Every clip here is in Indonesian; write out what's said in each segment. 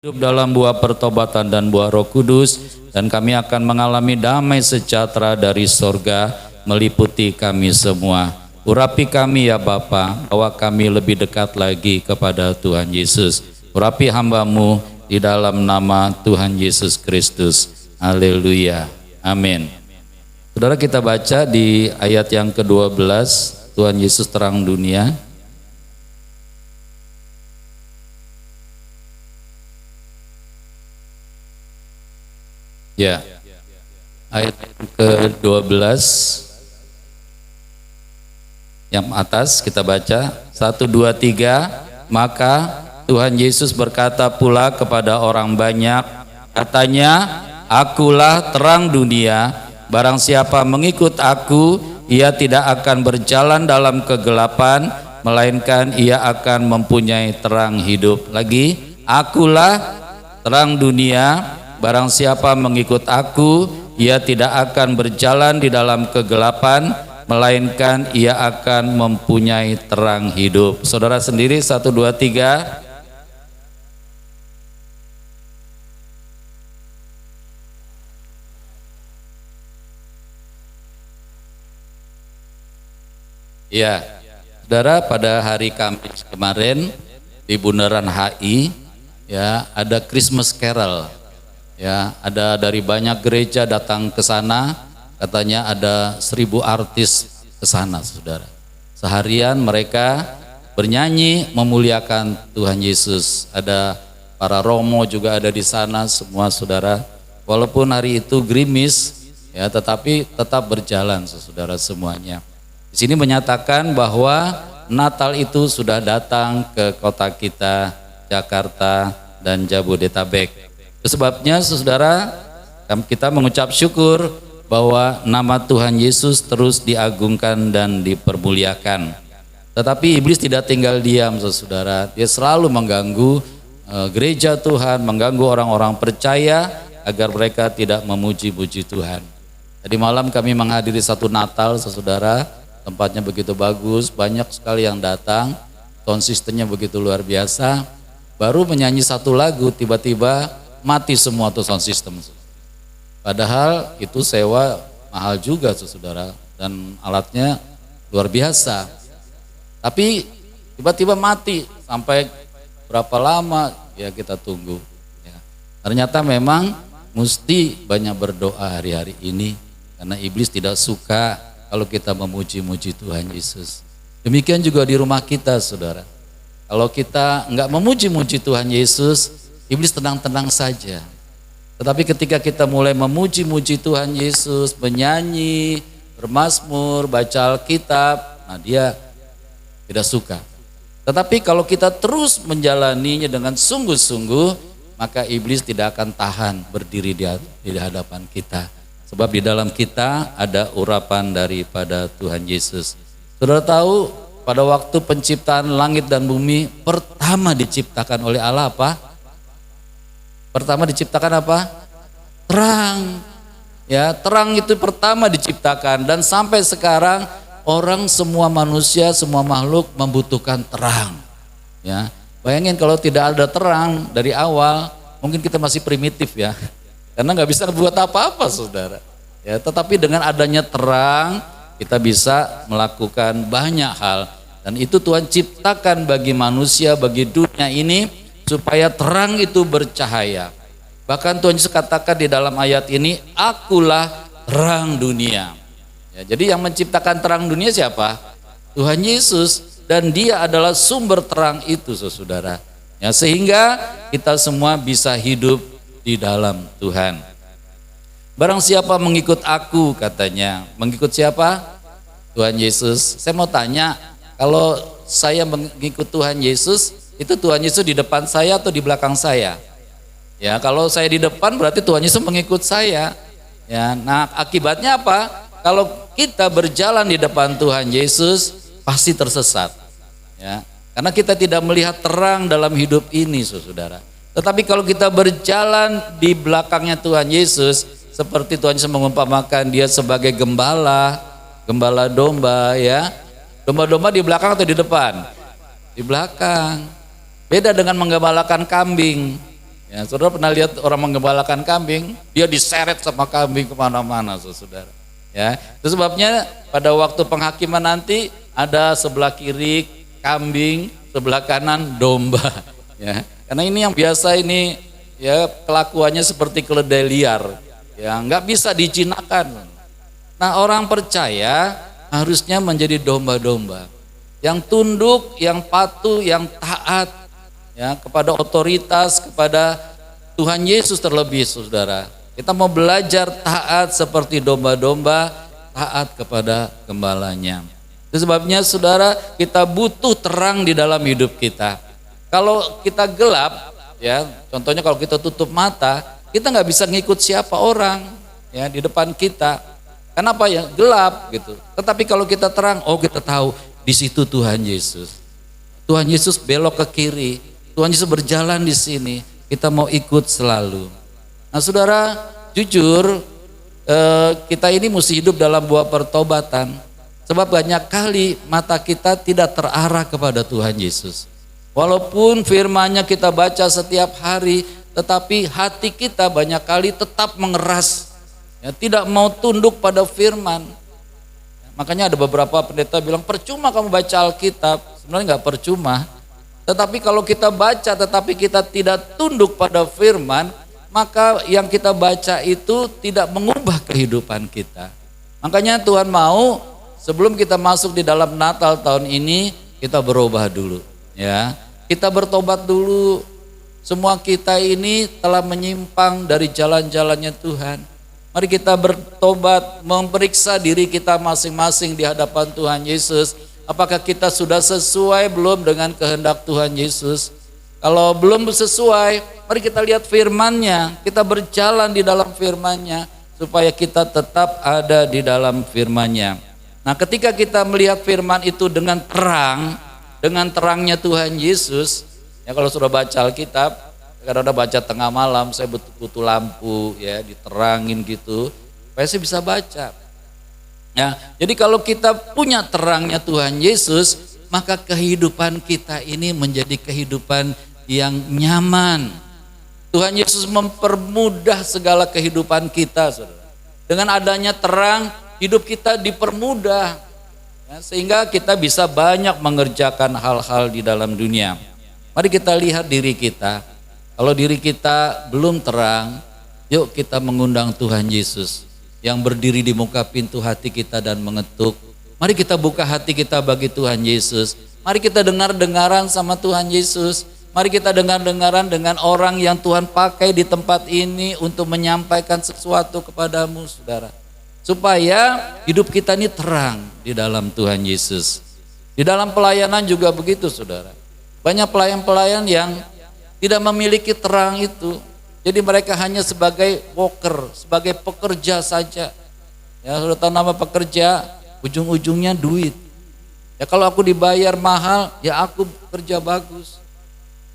hidup dalam buah pertobatan dan buah Roh Kudus, dan kami akan mengalami damai sejahtera dari sorga meliputi kami semua. Urapi kami ya Bapa, bahwa kami lebih dekat lagi kepada Tuhan Yesus. Urapi hamba-Mu di dalam nama Tuhan Yesus Kristus. Haleluya. Amin. Saudara, kita baca di ayat yang ke-12, Tuhan Yesus terang dunia. Ya, ayat ke-12 yang atas kita baca 1, 2, 3. Maka Tuhan Yesus berkata pula kepada orang banyak, katanya, akulah terang dunia, barang siapa mengikut aku, ia tidak akan berjalan dalam kegelapan, melainkan ia akan mempunyai terang hidup. Lagi, akulah terang dunia, barang siapa mengikut aku, ia tidak akan berjalan di dalam kegelapan, melainkan ia akan mempunyai terang hidup. Saudara sendiri 1, 2, 3. Ya, saudara, pada hari Kamis kemarin di Bundaran HI ya ada Christmas Carol. Ya, ada dari banyak gereja datang ke sana, katanya ada 1.000 artis ke sana, saudara. Seharian mereka bernyanyi memuliakan Tuhan Yesus. Ada para romo juga ada di sana semua, saudara. Walaupun hari itu gerimis, ya, tetapi tetap berjalan, saudara semuanya. Di sini menyatakan bahwa Natal itu sudah datang ke kota kita, Jakarta dan Jabodetabek. Sebabnya saudara, kita mengucap syukur bahwa nama Tuhan Yesus terus diagungkan dan dipermuliakan. Tetapi iblis tidak tinggal diam, saudara. Dia selalu mengganggu gereja Tuhan, mengganggu orang-orang percaya agar mereka tidak memuji-muji Tuhan. Tadi malam kami menghadiri satu Natal, saudara. Tempatnya begitu bagus, banyak sekali yang datang, sound systemnya begitu luar biasa. Baru menyanyi satu lagu, tiba-tiba mati semua tuh sound system. Padahal itu sewa mahal juga, saudara, dan alatnya luar biasa. Tapi tiba-tiba mati, sampai berapa lama ya kita tunggu. Ya. Ternyata memang mesti banyak berdoa hari-hari ini, karena iblis tidak suka kalau kita memuji-muji Tuhan Yesus. Demikian juga di rumah kita, saudara. Kalau kita enggak memuji-muji Tuhan Yesus, iblis tenang-tenang saja. Tetapi ketika kita mulai memuji-muji Tuhan Yesus, menyanyi, bermazmur, baca Alkitab, nah dia tidak suka. Tetapi kalau kita terus menjalaninya dengan sungguh-sungguh, maka iblis tidak akan tahan berdiri di hadapan kita. Sebab di dalam kita ada urapan daripada Tuhan Yesus. Saudara tahu pada waktu penciptaan langit dan bumi pertama diciptakan oleh Allah apa? Pertama diciptakan apa? Terang. Ya, terang itu pertama diciptakan, dan sampai sekarang orang, semua manusia, semua makhluk membutuhkan terang. Ya, bayangin kalau tidak ada terang dari awal, mungkin kita masih primitif ya. Karena nggak bisa buat apa-apa, saudara. Ya, tetapi dengan adanya terang kita bisa melakukan banyak hal, dan itu Tuhan ciptakan bagi manusia, bagi dunia ini, supaya terang itu bercahaya. Bahkan Tuhan Yesus katakan di dalam ayat ini, akulah terang dunia. Ya, jadi yang menciptakan terang dunia siapa? Tuhan Yesus, dan dia adalah sumber terang itu, saudara. Ya, sehingga kita semua bisa hidup di dalam Tuhan. Barang siapa mengikut aku, katanya. Mengikut siapa? Tuhan Yesus. Saya mau tanya, kalau saya mengikut Tuhan Yesus, itu Tuhan Yesus di depan saya atau di belakang saya? Ya, kalau saya di depan berarti Tuhan Yesus mengikut saya. Ya, nah akibatnya apa? Kalau kita berjalan di depan Tuhan Yesus, pasti tersesat. Ya, karena kita tidak melihat terang dalam hidup ini, saudara. Tetapi kalau kita berjalan di belakangnya Tuhan Yesus, seperti Tuhan Yesus mengumpamakan dia sebagai gembala domba, ya. Domba-domba di belakang atau di depan? Di belakang. Beda dengan menggembalakan kambing. Ya, saudara pernah lihat orang menggembalakan kambing, dia diseret sama kambing kemana-mana, saudara. Ya, itu sebabnya pada waktu penghakiman nanti ada sebelah kiri kambing, sebelah kanan domba. Ya, karena ini yang biasa ini ya kelakuannya seperti keledai liar, ya nggak bisa dijinakan. Nah orang percaya harusnya menjadi domba-domba yang tunduk, yang patuh, yang taat ya kepada otoritas, kepada Tuhan Yesus terlebih, saudara. Kita mau belajar taat seperti domba-domba, taat kepada gembalanya. Itu sebabnya saudara, kita butuh terang di dalam hidup kita. Kalau kita gelap, ya contohnya kalau kita tutup mata, kita nggak bisa ngikut siapa orang ya di depan kita. Kenapa ya? Gelap gitu. Tetapi kalau kita terang, oh kita tahu di situ Tuhan Yesus. Tuhan Yesus belok ke kiri, Tuhan Yesus berjalan di sini. Kita mau ikut selalu. Nah saudara, jujur kita ini mesti hidup dalam buah pertobatan. Sebab banyak kali mata kita tidak terarah kepada Tuhan Yesus. Walaupun firman-Nya kita baca setiap hari, tetapi hati kita banyak kali tetap mengeras. Ya, tidak mau tunduk pada firman. Makanya ada beberapa pendeta bilang, percuma kamu baca Alkitab. Sebenarnya nggak percuma. Tetapi kalau kita baca tetapi kita tidak tunduk pada firman, maka yang kita baca itu tidak mengubah kehidupan kita. Makanya Tuhan mau sebelum kita masuk di dalam Natal tahun ini, kita berubah dulu. Ya, kita bertobat dulu. Semua kita ini telah menyimpang dari jalan-jalannya Tuhan. Mari kita bertobat, memeriksa diri kita masing-masing di hadapan Tuhan Yesus. Apakah kita sudah sesuai belum dengan kehendak Tuhan Yesus? Kalau belum sesuai, mari kita lihat firman-Nya, kita berjalan di dalam firman-Nya supaya kita tetap ada di dalam firman-Nya. Nah, ketika kita melihat firman itu dengan terang, dengan terangnya Tuhan Yesus, ya kalau sudah baca Alkitab, kadang-kadang baca tengah malam, saya butuh lampu ya, diterangin gitu, supaya saya bisa baca. Ya, jadi kalau kita punya terangnya Tuhan Yesus, maka kehidupan kita ini menjadi kehidupan yang nyaman. Tuhan Yesus mempermudah segala kehidupan kita, saudara. Dengan adanya terang, hidup kita dipermudah, ya, sehingga kita bisa banyak mengerjakan hal-hal di dalam dunia. Mari kita lihat diri kita. Kalau diri kita belum terang, yuk kita mengundang Tuhan Yesus yang berdiri di muka pintu hati kita dan mengetuk. Mari kita buka hati kita bagi Tuhan Yesus. Mari kita dengar-dengaran sama Tuhan Yesus. Mari kita dengar-dengaran dengan orang yang Tuhan pakai di tempat ini untuk menyampaikan sesuatu kepadamu, saudara. Supaya hidup kita ini terang di dalam Tuhan Yesus. Di dalam pelayanan juga begitu, saudara. Banyak pelayan-pelayan yang tidak memiliki terang itu. Jadi mereka hanya sebagai worker, sebagai pekerja saja. Ya, sudah tahu nama pekerja, ujung-ujungnya duit. Ya kalau aku dibayar mahal, ya aku kerja bagus.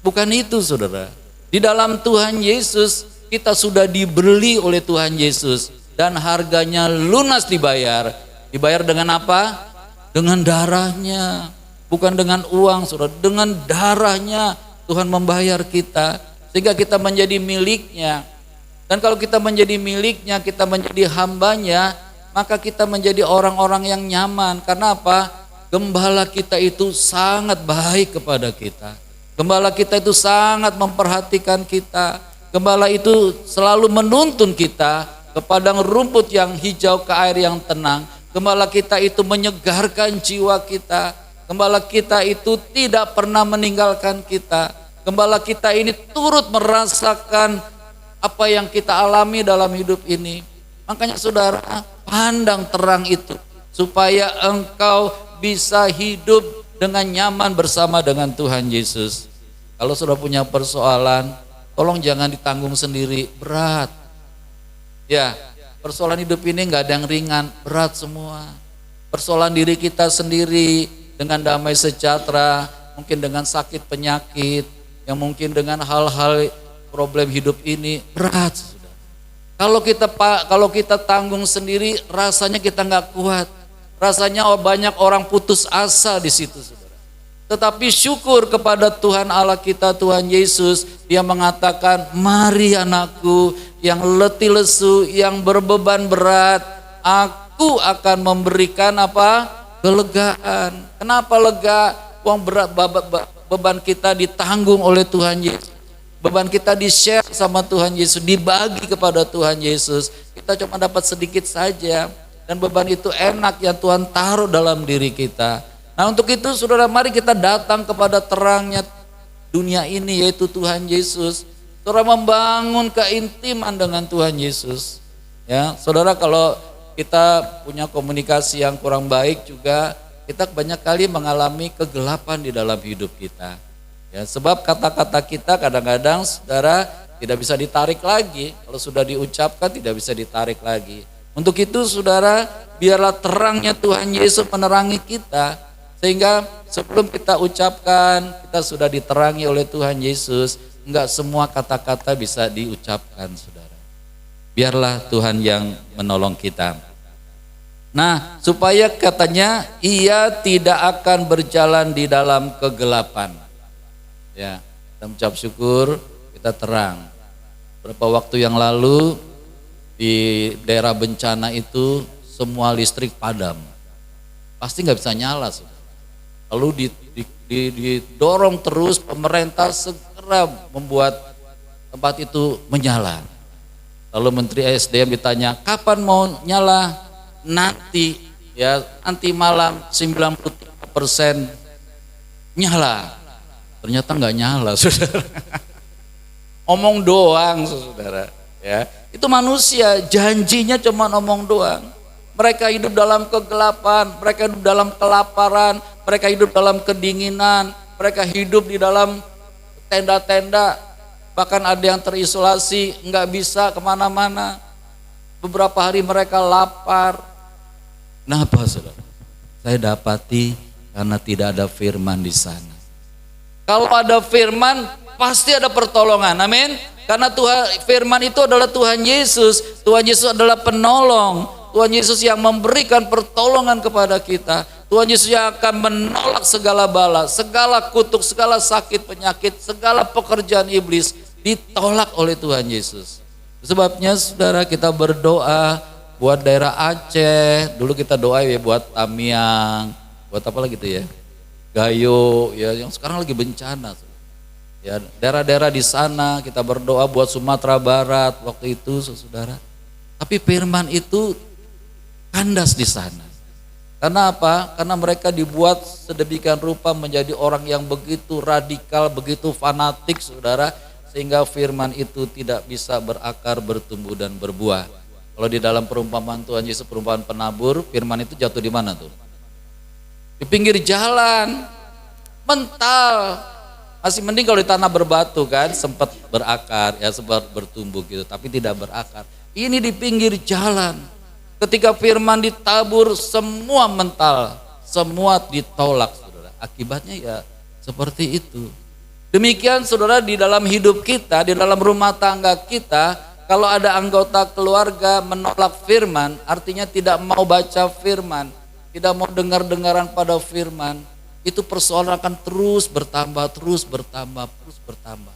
Bukan itu, saudara. Di dalam Tuhan Yesus, kita sudah dibeli oleh Tuhan Yesus. Dan harganya lunas dibayar. Dibayar dengan apa? Dengan darahnya. Bukan dengan uang, saudara. Dengan darahnya Tuhan membayar kita. Sehingga kita menjadi miliknya. Dan kalau kita menjadi miliknya, kita menjadi hambanya, maka kita menjadi orang-orang yang nyaman. Karena apa? Gembala kita itu sangat baik kepada kita. Gembala kita itu sangat memperhatikan kita. Gembala itu selalu menuntun kita ke padang rumput yang hijau, ke air yang tenang. Gembala kita itu menyegarkan jiwa kita. Gembala kita itu tidak pernah meninggalkan kita. Gembala kita ini turut merasakan apa yang kita alami dalam hidup ini. Makanya saudara, pandang terang itu supaya engkau bisa hidup dengan nyaman bersama dengan Tuhan Yesus. Kalau sudah punya persoalan, tolong jangan ditanggung sendiri, berat. Ya, persoalan hidup ini nggak ada yang ringan, berat semua. Persoalan diri kita sendiri dengan damai sejahtera, mungkin dengan sakit penyakit, yang mungkin dengan hal-hal problem hidup ini berat. Kalau kita tanggung sendiri, rasanya kita nggak kuat. Rasanya banyak orang putus asa di situ, saudara. Tetapi syukur kepada Tuhan Allah kita, Tuhan Yesus, Dia mengatakan, mari anakku yang letih lesu, yang berbeban berat, aku akan memberikan apa? Kelegaan. Kenapa lega? Uang berat, beban kita ditanggung oleh Tuhan Yesus. Beban kita di-share sama Tuhan Yesus, dibagi kepada Tuhan Yesus. Kita cuma dapat sedikit saja, dan beban itu enak yang Tuhan taruh dalam diri kita. Nah, untuk itu saudara, mari kita datang kepada terangnya dunia ini, yaitu Tuhan Yesus. Saudara, membangun keintiman dengan Tuhan Yesus. Ya, saudara, kalau kita punya komunikasi yang kurang baik juga, kita banyak kali mengalami kegelapan di dalam hidup kita. Ya, sebab kata-kata kita kadang-kadang saudara tidak bisa ditarik lagi. Kalau sudah diucapkan tidak bisa ditarik lagi. Untuk itu saudara, biarlah terangnya Tuhan Yesus menerangi kita. Sehingga sebelum kita ucapkan, kita sudah diterangi oleh Tuhan Yesus. Enggak semua kata-kata bisa diucapkan, saudara. Biarlah Tuhan yang menolong kita. Nah, supaya katanya ia tidak akan berjalan di dalam kegelapan. Ya, kita mengucap syukur, kita terang. Beberapa waktu yang lalu di daerah bencana itu semua listrik padam. Pasti nggak bisa nyala, saudara. Lalu didorong terus pemerintah segera membuat tempat itu menyala. Lalu Menteri SDM ditanya, kapan mau nyala? Nanti, ya, nanti malam 93% nyala. Ternyata nggak nyala, saudara. Omong doang, saudara. Ya, itu manusia, janjinya cuma omong doang. Mereka hidup dalam kegelapan, mereka hidup dalam kelaparan, mereka hidup dalam kedinginan, mereka hidup di dalam tenda-tenda, bahkan ada yang terisolasi, nggak bisa kemana-mana. Beberapa hari mereka lapar. Kenapa, saudara? Saya dapati karena tidak ada firman di sana. Kalau ada firman, pasti ada pertolongan, amin. Karena Tuhan, firman itu adalah Tuhan Yesus. Tuhan Yesus adalah penolong. Tuhan Yesus yang memberikan pertolongan kepada kita. Tuhan Yesus yang akan menolak segala bala, segala kutuk, segala sakit, penyakit, segala pekerjaan iblis ditolak oleh Tuhan Yesus. Sebabnya saudara, kita berdoa buat daerah Aceh. Dulu kita doa ya buat Tamiang, buat apa lagi gitu ya, Gayo, ya yang sekarang lagi bencana. Ya, daerah-daerah di sana kita berdoa buat Sumatera Barat waktu itu, saudara. Tapi firman itu kandas di sana. Karena apa? Karena mereka dibuat sedemikian rupa menjadi orang yang begitu radikal, begitu fanatik, saudara, sehingga firman itu tidak bisa berakar, bertumbuh dan berbuah. Kalau di dalam perumpamaan Tuhan Yesus, perumpamaan penabur, firman itu jatuh di mana tuh? Di pinggir jalan, mental. Masih mending kalau di tanah berbatu kan, sempat berakar, ya sempat bertumbuh gitu, tapi tidak berakar. Ini di pinggir jalan. Ketika firman ditabur, semua mental, semua ditolak, saudara. Akibatnya ya seperti itu. Demikian saudara, di dalam hidup kita, di dalam rumah tangga kita, kalau ada anggota keluarga menolak firman, artinya tidak mau baca firman, tidak mau dengar-dengaran pada firman, itu persoalan akan terus bertambah, terus bertambah, terus bertambah.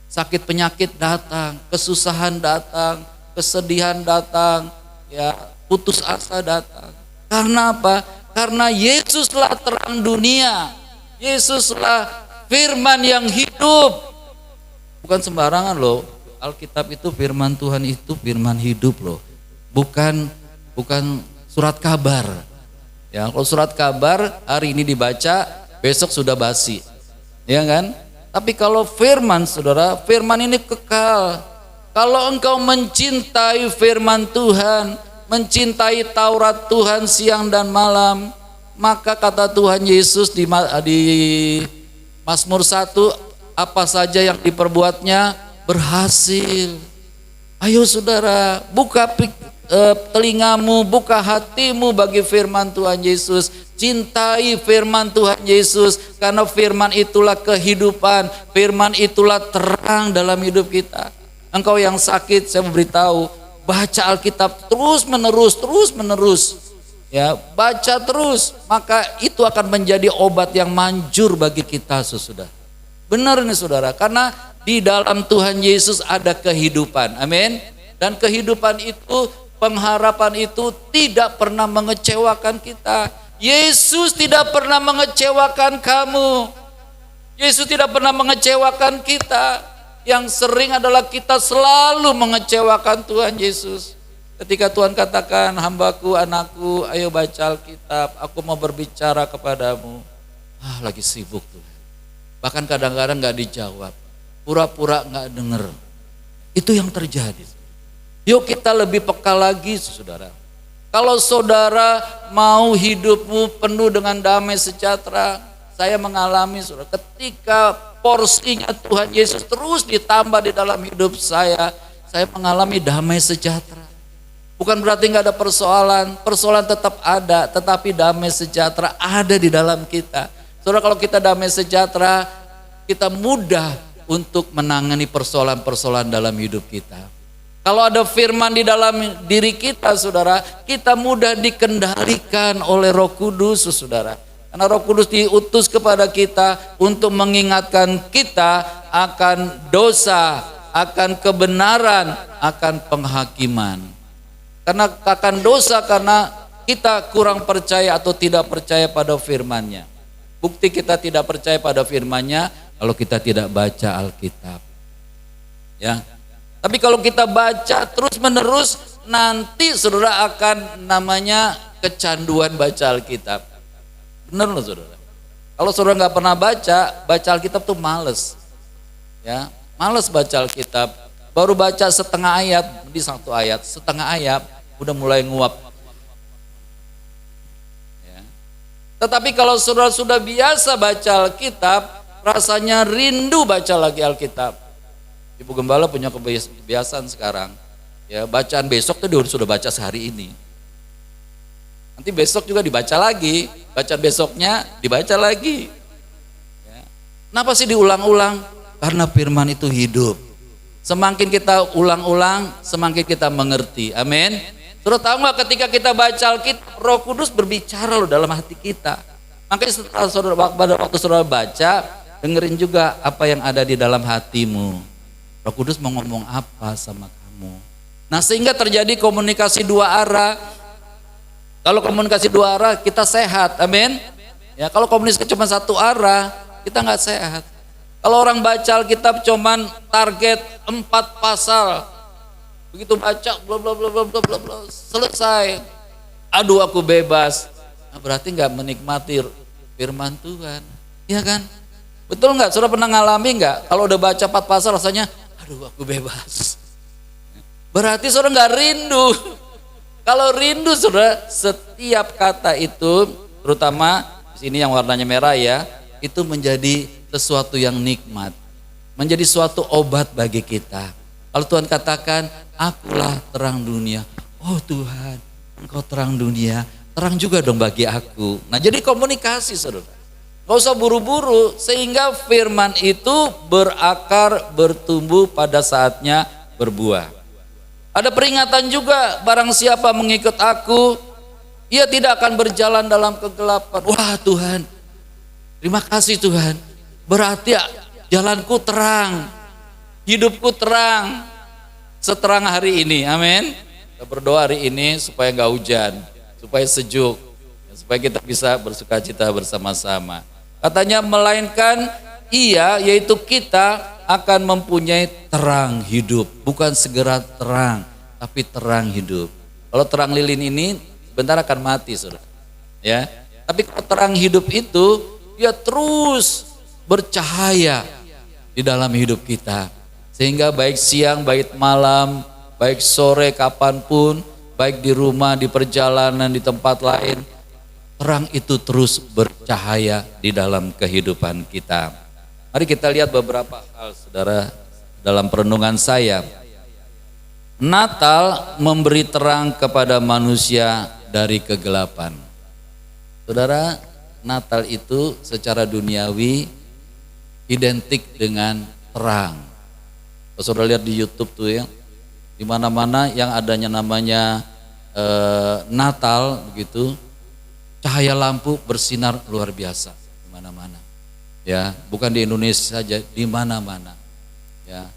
Sakit penyakit datang, kesusahan datang, kesedihan datang, ya, putus asa datang. Karena apa? Karena Yesuslah terang dunia. Yesuslah firman yang hidup. Bukan sembarangan loh. Alkitab itu firman Tuhan, itu firman hidup loh. Bukan surat kabar. Ya, kalau surat kabar hari ini dibaca, besok sudah basi. Ya kan? Tapi kalau firman, saudara, firman ini kekal. Kalau engkau mencintai firman Tuhan, mencintai Taurat Tuhan siang dan malam, maka kata Tuhan Yesus di Mazmur 1, apa saja yang diperbuatnya berhasil. Ayo saudara, buka telingamu, buka hatimu bagi firman Tuhan Yesus. Cintai firman Tuhan Yesus, karena firman itulah kehidupan, firman itulah terang dalam hidup kita. Engkau yang sakit, saya memberitahu, baca Alkitab terus menerus. Ya, baca terus, maka itu akan menjadi obat yang manjur bagi kita, saudara. Benar nih saudara, karena di dalam Tuhan Yesus ada kehidupan, amin. Dan kehidupan itu, pengharapan itu tidak pernah mengecewakan kita. Yesus tidak pernah mengecewakan kamu. Yesus tidak pernah mengecewakan kita. Yang sering adalah kita selalu mengecewakan Tuhan Yesus. Ketika Tuhan katakan, hambaku, anakku, ayo baca Alkitab, aku mau berbicara kepadamu. Lagi sibuk tuh. Bahkan kadang-kadang gak dijawab, pura-pura gak denger. Itu yang terjadi. Yuk kita lebih peka lagi, saudara. Kalau saudara mau hidupmu penuh dengan damai sejahtera, saya mengalami, saudara, ketika porsinya Tuhan Yesus terus ditambah di dalam hidup saya mengalami damai sejahtera. Bukan berarti nggak ada persoalan, persoalan tetap ada, tetapi damai sejahtera ada di dalam kita. Saudara, kalau kita damai sejahtera, kita mudah untuk menangani persoalan-persoalan dalam hidup kita. Kalau ada firman di dalam diri kita, saudara, kita mudah dikendalikan oleh Roh Kudus, saudara. Karena Roh Kudus diutus kepada kita untuk mengingatkan kita akan dosa, akan kebenaran, akan penghakiman. Karena akan dosa karena kita kurang percaya atau tidak percaya pada firman-Nya. Bukti kita tidak percaya pada firman-Nya kalau kita tidak baca Alkitab. Ya. Tapi kalau kita baca terus-menerus, nanti saudara akan namanya kecanduan baca Alkitab. Benar loh saudara. Kalau saudara nggak pernah baca Alkitab tuh males. Ya, males baca Alkitab. Baru baca setengah ayat, di satu ayat, setengah ayat udah mulai nguap. Ya. Tetapi kalau saudara sudah biasa baca Alkitab, rasanya rindu baca lagi Alkitab. Ibu Gembala punya kebiasaan sekarang, ya bacaan besok tuh dia sudah baca sehari ini. Nanti besok juga dibaca lagi, bacaan besoknya dibaca lagi. Ya. Kenapa sih diulang-ulang? Karena firman itu hidup. Semakin kita ulang-ulang, semakin kita mengerti. Amin. Saudara tahu nggak, ketika kita baca Alkitab, Roh Kudus berbicara loh dalam hati kita. Makanya setelah saudara, pada waktu saudara baca, dengerin juga apa yang ada di dalam hatimu. Roh Kudus mau ngomong apa sama kamu. Nah, sehingga terjadi komunikasi dua arah. Kalau komunikasi dua arah, kita sehat. Amin. Ya, kalau komunikasi cuma satu arah, kita nggak sehat. Kalau orang baca Alkitab cuman target 4 pasal, begitu baca bla bla bla bla bla bla selesai, aduh aku bebas. Nah, berarti nggak menikmati firman Tuhan, ya kan? Betul nggak? Saudara pernah ngalami nggak? Kalau udah baca 4 pasal rasanya, aduh aku bebas. Berarti saudara nggak rindu. Kalau rindu saudara, setiap kata itu, terutama di sini yang warnanya merah ya, itu menjadi sesuatu yang nikmat, menjadi suatu obat bagi kita. Kalau Tuhan katakan, akulah terang dunia. Oh Tuhan, Engkau terang dunia, terang juga dong bagi aku. Nah, jadi komunikasi saudara, gak usah buru-buru, sehingga firman itu berakar, bertumbuh, pada saatnya berbuah. Ada peringatan juga, barang siapa mengikut aku, ia tidak akan berjalan dalam kegelapan. Wah Tuhan, terima kasih Tuhan. Berarti jalanku terang, hidupku terang, seterang hari ini. Amin. Kita berdoa hari ini supaya nggak hujan, supaya sejuk, supaya kita bisa bersukacita bersama-sama. Katanya melainkan ia, yaitu kita akan mempunyai terang hidup, bukan segera terang, tapi terang hidup. Kalau terang lilin ini sebentar akan mati, saudara. Ya, tapi kalau terang hidup itu dia terus bercahaya di dalam hidup kita, sehingga baik siang, baik malam, baik sore, kapanpun, baik di rumah, di perjalanan, di tempat lain, terang itu terus bercahaya di dalam kehidupan kita. Mari kita lihat beberapa hal saudara dalam perenungan saya. Natal memberi terang kepada manusia dari kegelapan. Saudara, Natal itu secara duniawi identik dengan terang. Kalau saudara lihat di YouTube tuh ya, di mana-mana yang adanya namanya Natal begitu, cahaya lampu bersinar luar biasa di mana-mana. Ya, bukan di Indonesia saja, di mana-mana. Ya.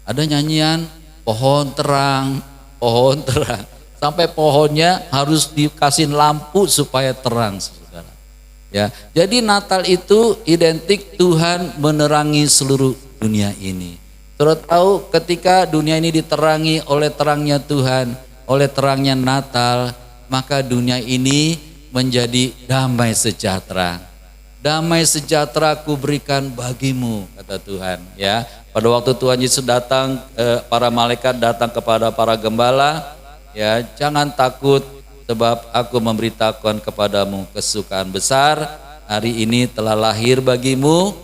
Ada nyanyian pohon terang, sampai pohonnya harus dikasih lampu supaya terang, Saudara. Ya. Jadi Natal itu identik Tuhan menerangi seluruh dunia ini. Saudara tahu ketika dunia ini diterangi oleh terangnya Tuhan, oleh terangnya Natal, maka dunia ini menjadi damai sejahtera. Damai sejahtera ku berikan bagimu, kata Tuhan. Ya, pada waktu Tuhan Yesus datang, para malaikat datang kepada para gembala, ya, jangan takut sebab aku memberitakan kepadamu kesukaan besar. Hari ini telah lahir bagimu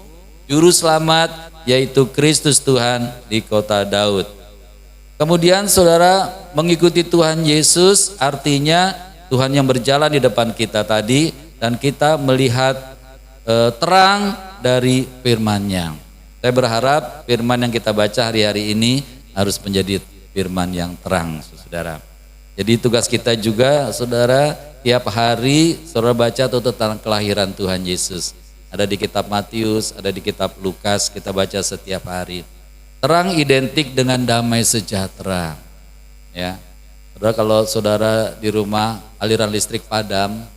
juru selamat, yaitu Kristus Tuhan di kota Daud. Kemudian saudara, mengikuti Tuhan Yesus artinya Tuhan yang berjalan di depan kita tadi, dan kita melihat terang dari firman-Nya. Saya berharap firman yang kita baca hari-hari ini harus menjadi firman yang terang, saudara. Jadi tugas kita juga, saudara, tiap hari saudara baca tentang kelahiran Tuhan Yesus. Ada di kitab Matius, ada di kitab Lukas, kita baca setiap hari. Terang identik dengan damai sejahtera. Ya, saudara, kalau saudara di rumah aliran listrik padam,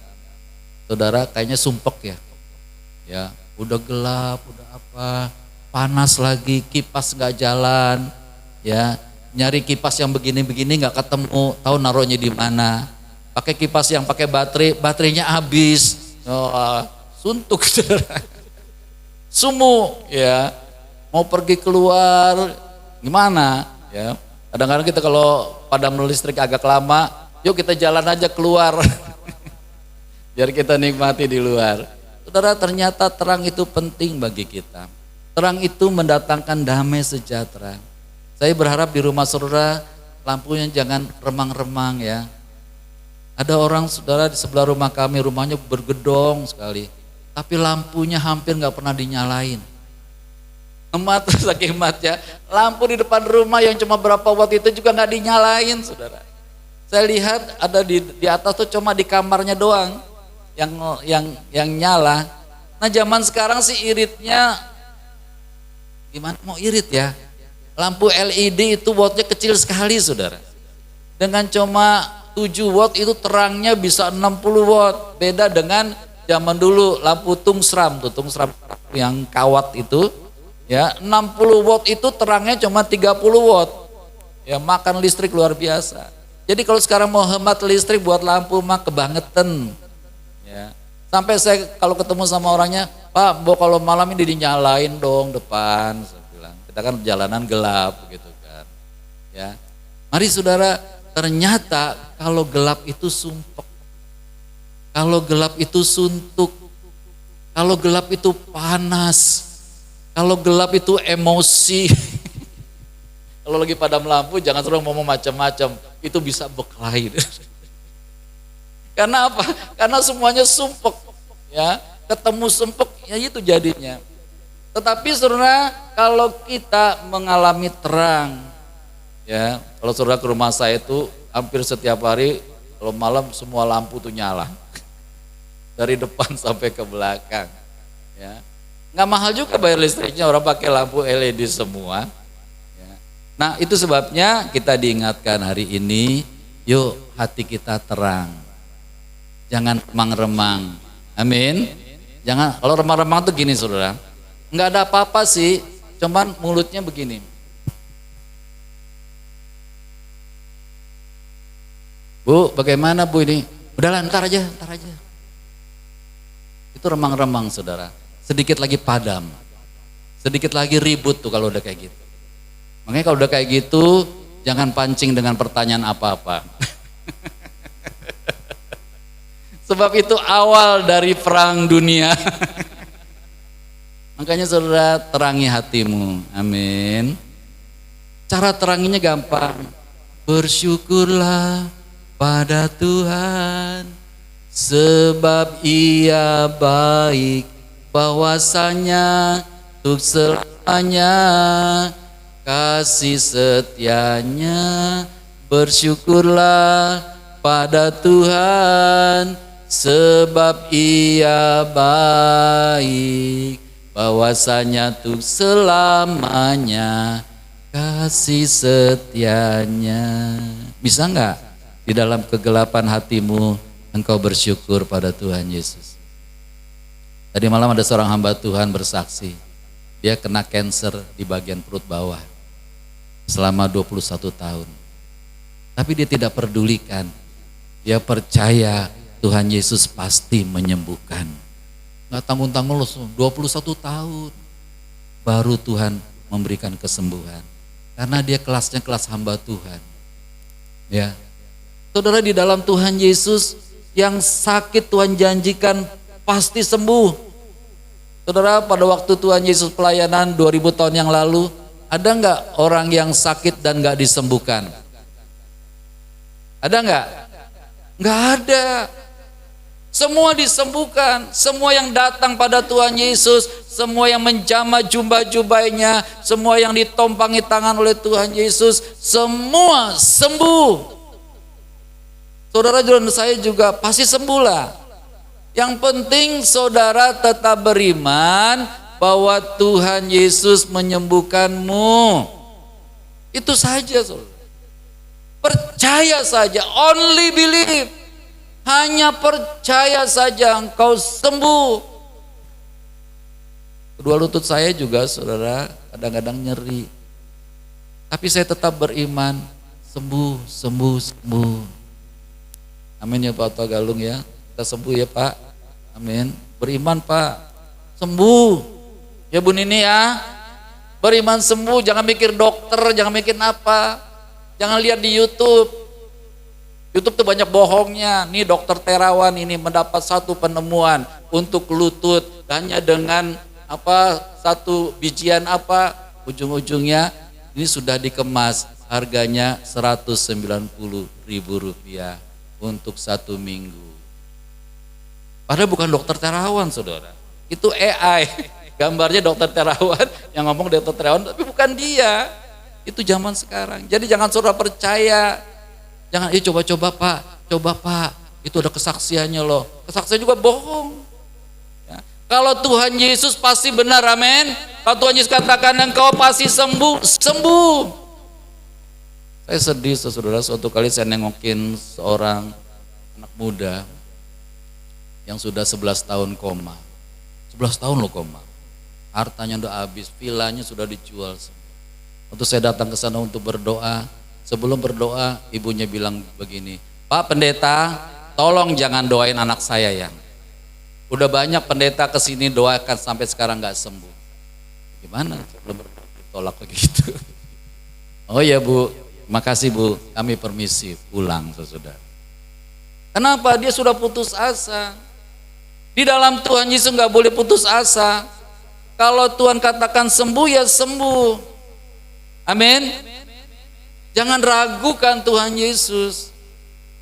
saudara kayaknya sumpek ya. Ya, udah gelap, udah apa, panas lagi, kipas nggak jalan, ya, nyari kipas yang begini-begini nggak ketemu, tahu naruhnya di mana. Pakai kipas yang pakai baterainya habis, suntuk, sumuk, ya, mau pergi keluar, gimana, ya. Kadang-kadang kita kalau padam listrik agak lama, yuk kita jalan aja keluar, biar kita nikmati di luar. Saudara, ternyata terang itu penting bagi kita. Terang itu mendatangkan damai sejahtera. Saya berharap di rumah saudara lampunya jangan remang-remang ya. Ada orang saudara di sebelah rumah kami, rumahnya bergedong sekali, tapi lampunya hampir nggak pernah dinyalain. Hemat, saking hematnya, lampu di depan rumah yang cuma berapa watt itu juga nggak dinyalain, saudara. Saya lihat ada di atas tuh cuma di kamarnya doang yang nyala. Nah, zaman sekarang sih iritnya gimana mau irit ya? Lampu LED itu wattnya kecil sekali, saudara. Dengan cuma 7 watt itu terangnya bisa 60 watt. Beda dengan zaman dulu lampu tungsram yang kawat itu, ya, 60 watt itu terangnya cuma 30 watt. Ya, makan listrik luar biasa. Jadi kalau sekarang mau hemat listrik buat lampu mah kebangetan. Ya. Sampai saya kalau ketemu sama orangnya, Pak, kalau malam ini dinyalain dong depan. Saya bilang, kita kan jalanan gelap gitu kan. Ya. Mari saudara, ternyata kalau gelap itu sumpek. Kalau gelap itu suntuk. Kalau gelap itu panas. Kalau gelap itu emosi. Kalau lagi padam lampu jangan suruh ngomong macam-macam. Itu bisa berkelahi. Karena apa? Karena semuanya sumpek, ya, ketemu sumpek, ya itu jadinya. Tetapi saudara, kalau kita mengalami terang, ya, kalau saudara ke rumah saya itu hampir setiap hari, kalau malam semua lampu tuh nyala, dari depan sampai ke belakang, ya, nggak mahal juga bayar listriknya, orang pakai lampu LED semua. Ya. Nah itu sebabnya kita diingatkan hari ini, yuk hati kita terang. Jangan remang-remang, amin. Jangan, kalau remang-remang tuh gini saudara, nggak ada apa-apa sih, cuman mulutnya begini. Bu, bagaimana bu ini? Udahlah, ntar aja. Itu remang-remang saudara, sedikit lagi padam, sedikit lagi ribut tuh kalau udah kayak gitu. Makanya kalau udah kayak gitu, jangan pancing dengan pertanyaan apa-apa. Sebab itu awal dari perang dunia. Makanya saudara, terangi hatimu, amin. Cara teranginya gampang. Bersyukurlah pada Tuhan, sebab Ia baik, bahwasanya untuk selamanya kasih setianya. Bersyukurlah pada Tuhan, sebab Ia baik, bahwasanya tuh selamanya kasih setianya. Bisa enggak di dalam kegelapan hatimu engkau bersyukur pada Tuhan Yesus? Tadi malam ada seorang hamba Tuhan bersaksi, dia kena kanker di bagian perut bawah selama 21 tahun. Tapi dia tidak pedulikan, dia percaya Tuhan Yesus pasti menyembuhkan. Nggak tanggung-tanggung loh, 21 tahun baru Tuhan memberikan kesembuhan. Karena dia kelasnya kelas hamba Tuhan. Ya, saudara, di dalam Tuhan Yesus yang sakit Tuhan janjikan pasti sembuh. Saudara, pada waktu Tuhan Yesus pelayanan 2000 tahun yang lalu, ada nggak orang yang sakit dan nggak disembuhkan? Ada nggak? Nggak ada. Semua disembuhkan, semua yang datang pada Tuhan Yesus, semua yang menjamah jubah-jubahnya, semua yang ditompangi tangan oleh Tuhan Yesus, semua sembuh. Saudara dan saya juga pasti sembuh lah. Yang penting saudara tetap beriman bahwa Tuhan Yesus menyembuhkanmu. Itu saja, saudara. Percaya saja, only believe. Hanya percaya saja engkau sembuh. Kedua lutut saya juga, saudara, kadang-kadang nyeri. Tapi saya tetap beriman, sembuh, sembuh, sembuh. Amin ya Pak Tua Galung ya. Kita sembuh ya Pak. Amin. Beriman Pak, sembuh. Ya Bu Nini ya. Beriman sembuh, jangan mikir dokter, jangan mikir apa. Jangan lihat di YouTube. YouTube tuh banyak bohongnya. Nih dokter Terawan ini mendapat satu penemuan untuk lutut hanya dengan apa, satu bijian apa, ujung-ujungnya ini sudah dikemas harganya Rp190.000 untuk 1 minggu. Padahal bukan dokter Terawan, saudara. Itu AI. Gambarnya dokter Terawan yang ngomong dokter Terawan, tapi bukan dia. Itu zaman sekarang. Jadi jangan saudara percaya. Jangan, coba-coba Pak, coba Pak, itu ada kesaksiannya loh. Kesaksian juga bohong. Ya. Kalau Tuhan Yesus pasti benar, amin. Kalau Tuhan Yesus katakan engkau pasti sembuh, sembuh. Saya sedih saudara, suatu kali saya nengokin seorang anak muda yang sudah 11 tahun koma. 11 tahun loh koma. Hartanya udah habis, vilanya sudah dijual semua. Waktu saya datang ke sana untuk berdoa, sebelum berdoa, ibunya bilang begini, Pak Pendeta, tolong jangan doain anak saya yang. Udah banyak pendeta kesini doakan sampai sekarang gak sembuh. Gimana? Belum tolak begitu. Oh ya Bu, makasih Bu, kami permisi pulang sesudah. Kenapa? Dia sudah putus asa. Di dalam Tuhan Yesus gak boleh putus asa. Kalau Tuhan katakan sembuh ya sembuh. Amin. Jangan ragukan Tuhan Yesus.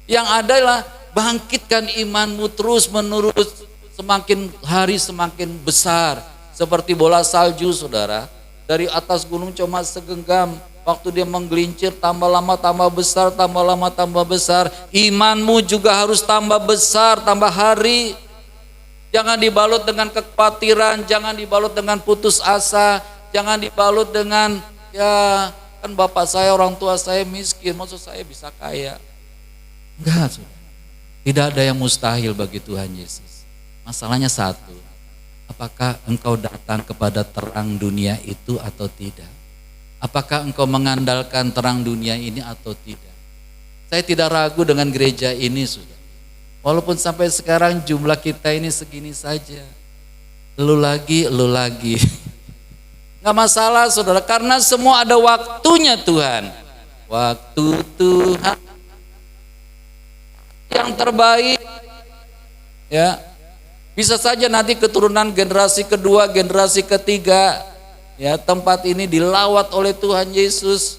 Yang adalah bangkitkan imanmu terus menerus, semakin hari semakin besar. Seperti bola salju saudara, dari atas gunung cuma segenggam, waktu dia menggelincir tambah lama tambah besar, tambah lama tambah besar. Imanmu juga harus tambah besar, tambah hari. Jangan dibalut dengan kekhawatiran, jangan dibalut dengan putus asa, jangan dibalut dengan ya kan bapak saya, orang tua saya miskin, maksud saya bisa kaya. Enggak, saudara. Tidak ada yang mustahil bagi Tuhan Yesus. Masalahnya satu, apakah engkau datang kepada terang dunia itu atau tidak? Apakah engkau mengandalkan terang dunia ini atau tidak? Saya tidak ragu dengan gereja ini, saudara. Walaupun sampai sekarang jumlah kita ini segini saja. Lu lagi. Nggak masalah saudara, karena semua ada waktunya Tuhan. Waktu Tuhan yang terbaik. Ya, bisa saja nanti keturunan generasi kedua, generasi ketiga, ya tempat ini dilawat oleh Tuhan Yesus.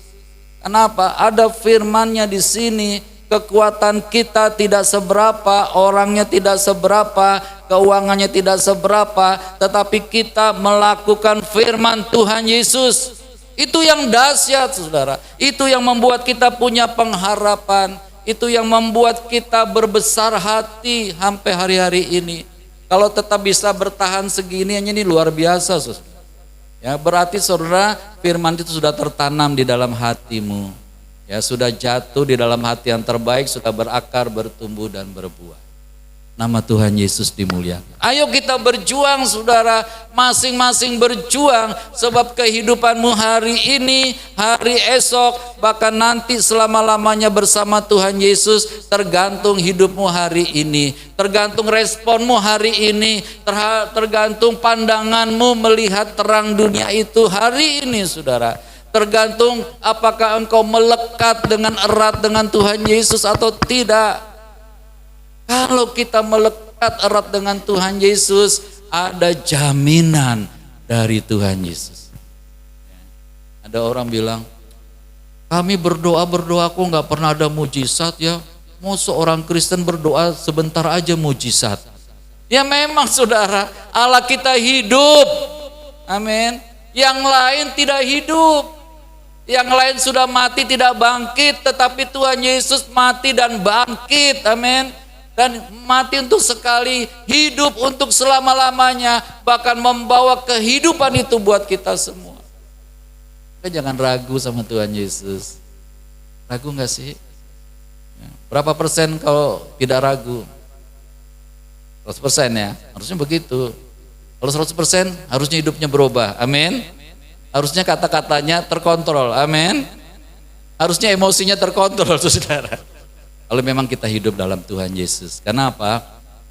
Kenapa? Ada firman-Nya di sini. Kekuatan kita tidak seberapa, orangnya tidak seberapa, keuangannya tidak seberapa, tetapi kita melakukan firman Tuhan Yesus. Itu yang dahsyat saudara, itu yang membuat kita punya pengharapan, Itu yang membuat kita berbesar hati sampai hari-hari ini. Kalau tetap bisa bertahan segini, ini luar biasa, saudara. Ya, berarti saudara, firman itu sudah tertanam di dalam hatimu. Ya, sudah jatuh di dalam hati yang terbaik, sudah berakar, bertumbuh dan berbuah. Nama Tuhan Yesus dimuliakan. Ayo kita berjuang saudara, masing-masing berjuang, sebab kehidupanmu hari ini, hari esok, bahkan nanti selama-lamanya bersama Tuhan Yesus tergantung hidupmu hari ini, tergantung responmu hari ini, tergantung pandanganmu melihat terang dunia itu hari ini saudara. Tergantung apakah engkau melekat dengan erat dengan Tuhan Yesus atau tidak. Kalau kita melekat erat dengan Tuhan Yesus, ada jaminan dari Tuhan Yesus. Ada orang bilang, kami berdoa kok nggak pernah ada mujizat ya. Mau seorang Kristen berdoa sebentar aja mujizat. Ya memang saudara, Allah kita hidup. Amin. Yang lain tidak hidup. Yang lain sudah mati tidak bangkit, tetapi Tuhan Yesus mati dan bangkit. Amin. Dan mati untuk sekali, hidup untuk selama-lamanya, bahkan membawa kehidupan itu buat kita semua. Kita jangan ragu sama Tuhan Yesus. Ragu gak sih? Berapa persen kalau tidak ragu? 100% ya, harusnya begitu. Kalau 100% harusnya hidupnya berubah, amin. Harusnya kata-katanya terkontrol, amin. Harusnya emosinya terkontrol, saudara. Kalau memang kita hidup dalam Tuhan Yesus. Kenapa?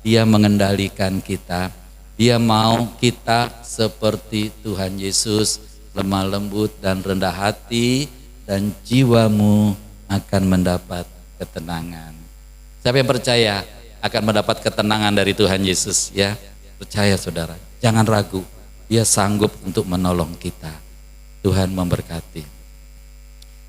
Dia mengendalikan kita. Dia mau kita seperti Tuhan Yesus, lemah lembut dan rendah hati, dan jiwamu akan mendapat ketenangan. Siapa yang percaya akan mendapat ketenangan dari Tuhan Yesus? Ya, percaya saudara. Jangan ragu. Dia sanggup untuk menolong kita. Tuhan memberkati.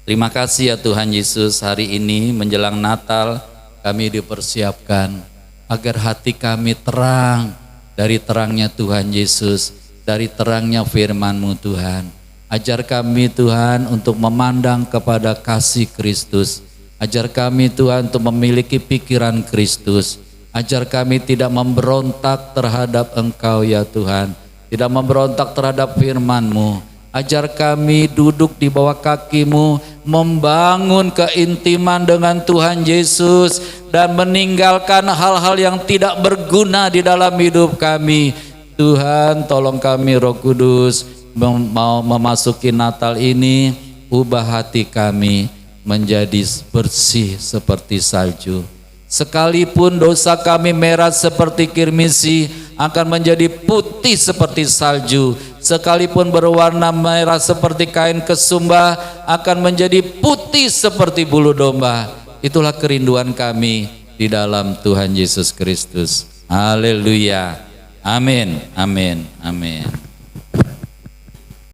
Terima kasih ya Tuhan Yesus, hari ini menjelang Natal kami dipersiapkan agar hati kami terang dari terangnya Tuhan Yesus, dari terangnya firman-Mu Tuhan. Ajar kami Tuhan untuk memandang kepada kasih Kristus. Ajar kami Tuhan untuk memiliki pikiran Kristus. Ajar kami tidak memberontak terhadap Engkau ya Tuhan, tidak memberontak terhadap firman-Mu. Ajar kami duduk di bawah kaki-Mu, membangun keintiman dengan Tuhan Yesus, dan meninggalkan hal-hal yang tidak berguna di dalam hidup kami. Tuhan tolong kami Roh Kudus, mau memasuki Natal ini, ubah hati kami menjadi bersih seperti salju. Sekalipun dosa kami merah seperti kirmisi, akan menjadi putih seperti salju. Sekalipun berwarna merah seperti kain kesumba, akan menjadi putih seperti bulu domba. Itulah kerinduan kami di dalam Tuhan Yesus Kristus. Haleluya. Amin. Amin. Amin.